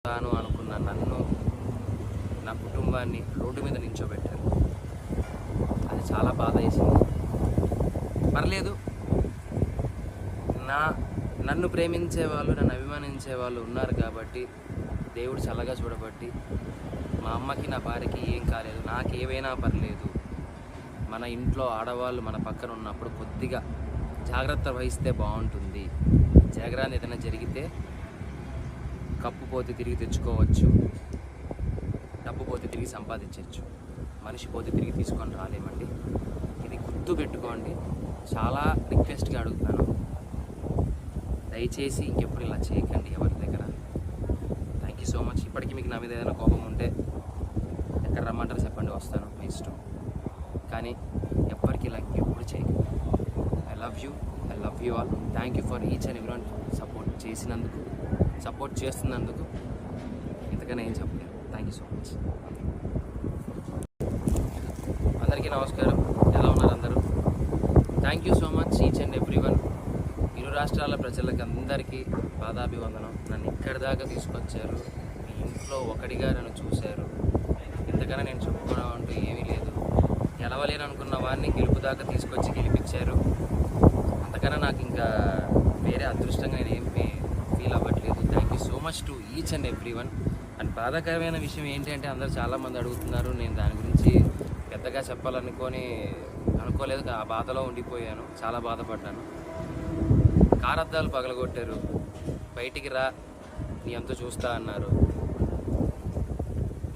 తాను అనుకున్న నన్ను, నా కుటుంబాన్ని రోడ్డు మీద నించోబెట్టారు. అది చాలా బాధ వేసింది. పర్లేదు, నన్ను ప్రేమించే వాళ్ళు, నన్ను అభిమానించే వాళ్ళు ఉన్నారు కాబట్టి దేవుడు చల్లగా చూడబట్టి మా అమ్మకి, నా భార్యకి ఏం కాలేదు. నాకేవైనా పర్లేదు. మన ఇంట్లో ఆడవాళ్ళు మన పక్కన ఉన్నప్పుడు కొద్దిగా జాగ్రత్త వహిస్తే బాగుంటుంది. జగరాన్ని ఏదైనా జరిగితే కప్పు పోతే తిరిగి తెచ్చుకోవచ్చు, డబ్బు పోతే తిరిగి సంపాదించవచ్చు, మనిషి పోతే తిరిగి తీసుకొని రాలేమండి. ఇది గుర్తు పెట్టుకోండి. చాలా రిక్వెస్ట్గా అడుగుతున్నాను, దయచేసి ఇంకెప్పుడు ఇలా చేయకండి ఎవరి దగ్గర. Thank you so much. ఇప్పటికీ మీకు నా మీద ఏదైనా కోపం ఉంటే ఎక్కడ రమ్మంటారు చెప్పండి, వస్తాను, మీ ఇష్టం. కానీ ఎవ్వరికి ఇలా ఇంకెప్పుడు చేయకండి. I love you all. Thank you for each and everyone support చేస్తున్నందుకు. ఇంతకన్నా ఏం చెప్పలేదు. Thank you so much. అందరికీ నమస్కారం. ఎలా ఉన్నారు అందరూ? Thank you so much each and everyone. ఇరు రాష్ట్రాల ప్రజలకు అందరికీ పాదాభివందనం. నన్ను ఇక్కడి దాకా తీసుకొచ్చారు. మీ ఇంట్లో ఒకటిగా నన్ను చూశారు. ఇంతకన్నా నేను చెప్పుకోవడం అంటూ ఏమీ లేదు. గెలవలేను అనుకున్న వాడిని గెలుపు దాకా తీసుకొచ్చి గెలిపించారు. అంతకన్నా నాకు ఇంకా వేరే అదృష్టంగా నేను ఏం ఫీల్ అవ్వట్లేదు. Thank you so much to each and everyone. And బాధాకరమైన విషయం ఏంటి అంటే, అందరూ చాలామంది అడుగుతున్నారు. నేను దాని గురించి పెద్దగా అనుకోలేదు. ఆ బాధలో ఉండిపోయాను. చాలా బాధపడ్డాను. కారద్దాలు పగలగొట్టారు. బయటికి రా, నీ అంతా చూస్తా అన్నారు.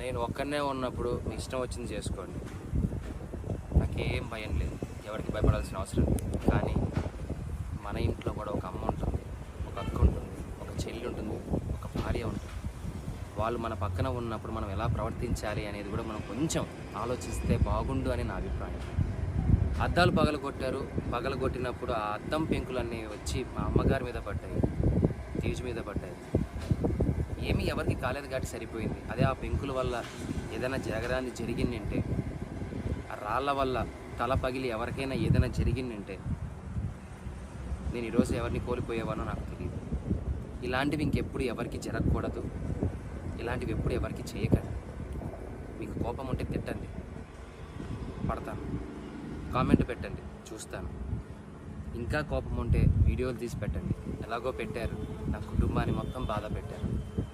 నేను ఒక్కనే ఉన్నప్పుడు మీ ఇష్టం వచ్చింది చేసుకోండి, నాకేం భయం లేదు, ఎవరికి భయపడాల్సిన అవసరం లేదు. కానీ మన ఇంట్లో కూడా ఒక అమ్మ ఉంటుంది, ఒక అక్క ఉంటుంది, ఒక చెల్లి ఉంటుంది, ఒక భార్య ఉంటుంది. వాళ్ళు మన పక్కన ఉన్నప్పుడు మనం ఎలా ప్రవర్తించాలి అనేది కూడా మనం కొంచెం ఆలోచిస్తే బాగుండు అని నా అభిప్రాయం. అద్దాలు పగలగొట్టినప్పుడు ఆ అద్దం పెంకులన్నీ వచ్చి మా అమ్మగారి మీద పడ్డాయి, తేజు మీద పడ్డాయి. ఏమీ ఎవరికి కాలేదు కాబట్టి సరిపోయింది. అదే ఆ పెంకుల వల్ల ఏదైనా జరగరాని జరిగిందంటే, ఆ రాళ్ళ వల్ల తల పగిలి ఎవరికైనా ఏదైనా జరిగిందంటే, నేను ఈరోజు ఎవరిని కోల్పోయేవానో నాకు తెలియదు. ఇలాంటివి ఇంకెప్పుడు ఎవరికి జరగకూడదు. ఇలాంటివి ఎప్పుడు ఎవరికి చేయకండి. మీకు కోపం ఉంటే తిట్టండి, పడతాను. కామెంట్ పెట్టండి, చూస్తాను. ఇంకా కోపం ఉంటే వీడియోలు తీసి పెట్టండి. ఎలాగో పెట్టారు, నా కుటుంబాన్ని మొత్తం బాధ పెట్టారు.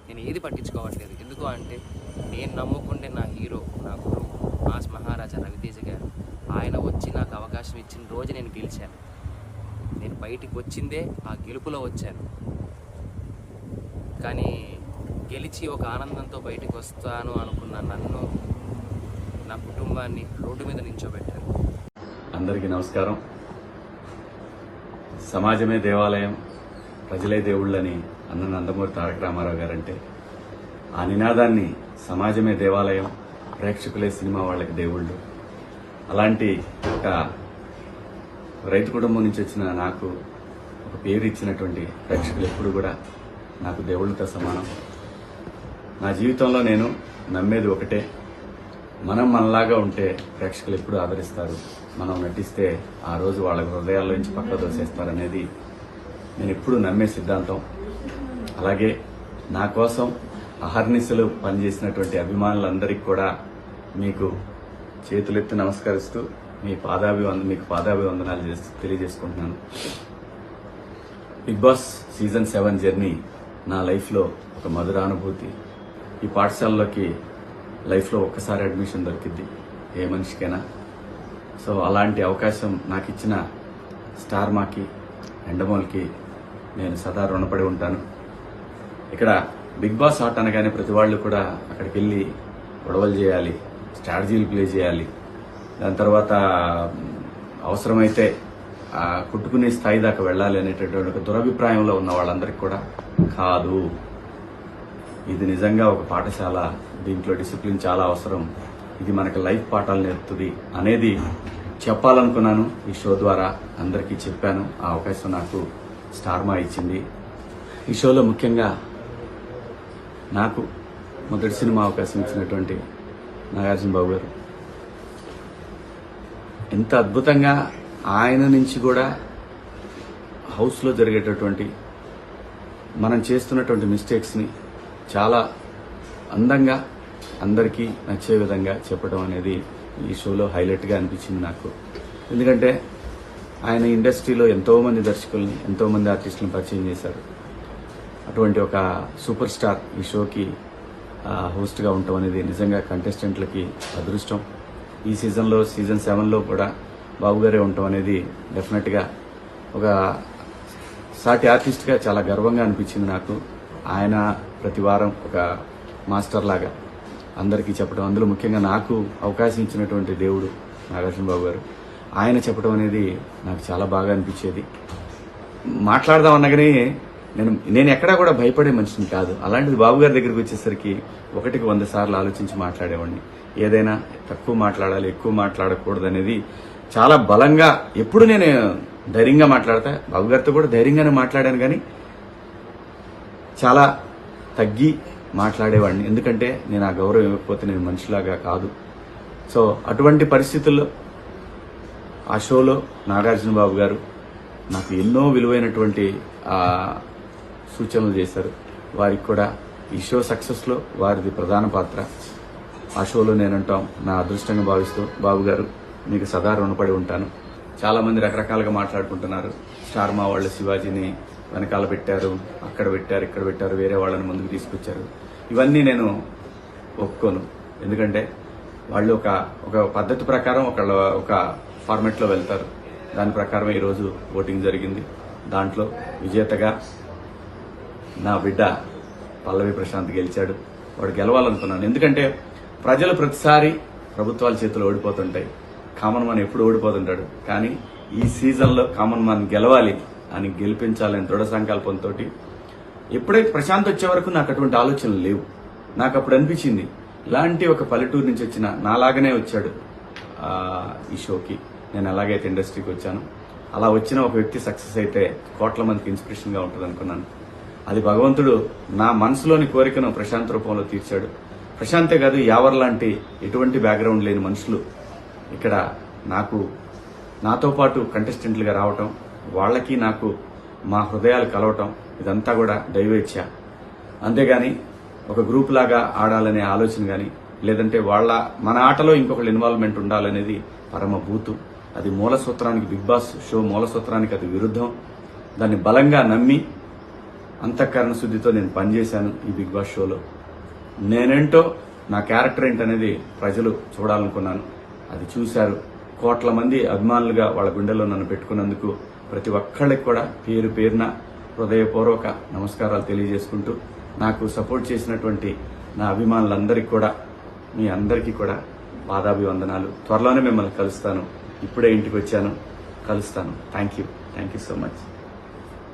నేను ఏది పట్టించుకోవట్లేదు. ఎందుకు అంటే, నేను నమ్ముకుంటే నా హీరో, నా గురువు మాస్ మహారాజా రవితేజ గారు, ఆయన వచ్చి నాకు అవకాశం ఇచ్చిన రోజు నేను గెలిచాను. నేను బయటికి వచ్చిందే ఆ గెలుపులో వచ్చాను. కానీ గెలిచి ఒక ఆనందంతో బయటికి వస్తాను అనుకున్న నన్ను, నా కుటుంబాన్ని రోడ్డు మీద నించోబెట్టారు. అందరికీ నమస్కారం. సమాజమే దేవాలయం, ప్రజలే దేవుళ్ళని అన్న నందమూరి తారక రామారావు గారంటే, ఆ నినాదాన్ని సమాజమే దేవాలయం, ప్రేక్షకులే సినిమా వాళ్ళకి దేవుళ్ళు. అలాంటి ఒక రైతు కుటుంబం నుంచి వచ్చిన నాకు ఒక పేరు ఇచ్చినటువంటి ప్రేక్షకులు ఎప్పుడు కూడా నాకు దేవుళ్ళతో సమానం. నా జీవితంలో నేను నమ్మేది ఒకటే, మనం మనలాగా ఉంటే ప్రేక్షకులు ఎప్పుడు ఆదరిస్తారు. మనం నటిస్తే ఆ రోజు వాళ్ళ హృదయాల్లో నుంచి పక్క దోసేస్తారనేది నేను ఎప్పుడు నమ్మే సిద్ధాంతం. అలాగే నా కోసం అహర్నిశలు పనిచేసినటువంటి అభిమానులందరికీ కూడా మీకు చేతులెత్తి నమస్కరిస్తూ మీకు పాదాభివందనాలు తెలియజేసుకుంటున్నాను. బిగ్ బాస్ సీజన్ 7 జర్నీ నా లైఫ్లో ఒక మధురానుభూతి. ఈ పాఠశాలలోకి లైఫ్లో ఒక్కసారి అడ్మిషన్ దొరికింది ఏ మనిషికైనా. సో అలాంటి అవకాశం నాకు ఇచ్చిన స్టార్ మాకి, ఎండమోల్కి నేను సదా రుణపడి ఉంటాను. ఇక్కడ బిగ్ బాస్ ఆట అనగానే ప్రతి వాళ్ళు కూడా అక్కడికి వెళ్ళి గొడవలు చేయాలి, స్ట్రాటజీలు ప్లే చేయాలి, దాని తర్వాత అవసరమైతే కుట్టుకునే స్థాయి దాకా వెళ్ళాలి అనేటటువంటి ఒక దురభిప్రాయంలో ఉన్న వాళ్ళందరికీ కూడా కాదు. ఇది నిజంగా ఒక పాఠశాల, దీంట్లో డిసిప్లిన్ చాలా అవసరం, ఇది మనకి లైఫ్ పాఠాలు నేర్పుతుంది అనేది చెప్పాలనుకున్నాను. ఈ షో ద్వారా అందరికీ చెప్పాను. ఆ అవకాశం నాకు స్టార్ మా ఇచ్చింది. ఈ షోలో ముఖ్యంగా నాకు మొదటి సినిమా అవకాశం ఇచ్చినటువంటి నాగార్జున బాబు గారు ఎంత అద్భుతంగా ఆయన నుంచి కూడా హౌస్లో జరిగేటటువంటి మనం చేస్తున్నటువంటి మిస్టేక్స్ని చాలా అందంగా అందరికీ నచ్చే విధంగా చెప్పడం అనేది ఈ షోలో హైలైట్గా అనిపించింది నాకు. ఎందుకంటే ఆయన ఇండస్ట్రీలో ఎంతోమంది దర్శకుల్ని ఎంతోమంది ఆర్టిస్టులను పరిచయం చేశారు. అటువంటి ఒక సూపర్ స్టార్ ఈ షోకి హోస్ట్గా ఉండటం అనేది నిజంగా కంటెస్టెంట్లకి అదృష్టం. ఈ సీజన్లో సీజన్ 7లో కూడా బాబు గారే ఉండటం అనేది డెఫినెట్గా ఒక సాటి ఆర్టిస్ట్గా చాలా గర్వంగా అనిపించింది నాకు. ఆయన ప్రతి వారం ఒక మాస్టర్ లాగా అందరికీ చెప్పడం, అందులో ముఖ్యంగా నాకు అవకాశం ఇచ్చినటువంటి దేవుడు నాగార్జున బాబు గారు, ఆయన చెప్పడం అనేది నాకు చాలా బాగా అనిపించేది. మాట్లాడదాం అనగానే నేను ఎక్కడా కూడా భయపడే మనిషిని కాదు. అలాంటిది బాబు గారి దగ్గరికి వచ్చేసరికి 1కి 100 సార్లు ఆలోచించి మాట్లాడేవాడిని. ఏదైనా తక్కువ మాట్లాడాలి, ఎక్కువ మాట్లాడకూడదు అనేది చాలా బలంగా ఎప్పుడు నేను ధైర్యంగా మాట్లాడతా. బాబు గారితో కూడా ధైర్యంగానే మాట్లాడాను, కానీ చాలా తగ్గి మాట్లాడేవాడిని. ఎందుకంటే నేను ఆ గౌరవం ఇవ్వకపోతే నేను మనిషిలాగా కాదు. సో అటువంటి పరిస్థితుల్లో ఆ షోలో నాగార్జున బాబు గారు నాకు ఎన్నో విలువైనటువంటి సూచనలు చేశారు. వారికి కూడా ఈ షో సక్సెస్లో వారిది ప్రధాన పాత్ర. ఆ షోలో నేనంటాం నా అదృష్టంగా భావిస్తూ బాబు గారు మీకు సదా రుణపడి ఉంటాను. చాలామంది రకరకాలుగా మాట్లాడుకుంటున్నారు. స్టార్ మా వాళ్ళు శివాజీని వెనకాల పెట్టారు, అక్కడ పెట్టారు, ఇక్కడ పెట్టారు, వేరే వాళ్ళని ముందుకు తీసుకొచ్చారు. ఇవన్నీ నేను ఒప్పుకోను. ఎందుకంటే వాళ్ళు ఒక పద్ధతి ప్రకారం ఒక ఫార్మెట్లో వెళ్తారు. దాని ప్రకారమే ఈరోజు ఓటింగ్ జరిగింది. దాంట్లో విజేతగా నా బిడ్డ పల్లవి ప్రశాంత్ గెలిచాడు. వాడు గెలవాలనుకున్నాను. ఎందుకంటే ప్రజలు ప్రతిసారి ప్రభుత్వాల చేతిలో ఓడిపోతుంటాయి, కామన్ మ్యాన్ ఎప్పుడు ఓడిపోతుంటాడు. కానీ ఈ సీజన్లో కామన్ మ్యాన్ గెలవాలి అని గెలిపించాలని దృఢ సంకల్పంతో ఎప్పుడైతే ప్రశాంత్ వచ్చే వరకు నాకు అటువంటి ఆలోచనలు లేవు. నాకు అప్పుడు అనిపించింది ఇలాంటి ఒక పల్లెటూరు నుంచి వచ్చిన నాలాగనే వచ్చాడు ఈ షోకి. నేను ఎలాగైతే ఇండస్ట్రీకి వచ్చాను అలా వచ్చిన ఒక వ్యక్తి సక్సెస్ అయితే కోట్ల మందికి ఇన్స్పిరేషన్గా ఉంటుంది అనుకున్నాను. అది భగవంతుడు నా మనసులోని కోరికను ప్రశాంత్ రూపంలో తీర్చాడు. ప్రశాంతే కాదు, యావర్ లాంటి ఎటువంటి బ్యాక్గ్రౌండ్ లేని మనుషులు ఇక్కడ నాతో పాటు కంటెస్టెంట్లుగా రావటం, వాళ్ళకి నాకు మా హృదయాలు కలవటం, ఇదంతా కూడా దైవేచ్ఛ. అంతేగాని ఒక గ్రూప్ లాగా ఆడాలనే ఆలోచన కానీ, లేదంటే మన ఆటలో ఇంకొకళ్ళ ఇన్వాల్వ్మెంట్ ఉండాలనేది పరమ భూతు. అది మూల సూత్రానికి, బిగ్ బాస్ షో మూల సూత్రానికి అది విరుద్ధం. దాన్ని బలంగా నమ్మి అంతఃకరణ శుద్ధితో నేను పనిచేశాను ఈ బిగ్ బాస్ షోలో. నేనేంటో, నా క్యారెక్టర్ ఏంటనేది ప్రజలు చూడాలనుకున్నాను. అది చూశారు. కోట్ల మంది అభిమానులుగా వాళ్ళ గుండెల్లో నన్ను పెట్టుకున్నందుకు ప్రతి ఒక్కళ్ళకి కూడా పేరు పేరున హృదయపూర్వక నమస్కారాలు తెలియజేసుకుంటూ, నాకు సపోర్ట్ చేసినటువంటి నా అభిమానులందరికీ కూడా, మీ అందరికీ కూడా పాదాభివందనాలు. త్వరలోనే మిమ్మల్ని కలుస్తాను. ఇప్పుడే ఇంటికి వచ్చాను, కలుస్తాను. Thank you so much.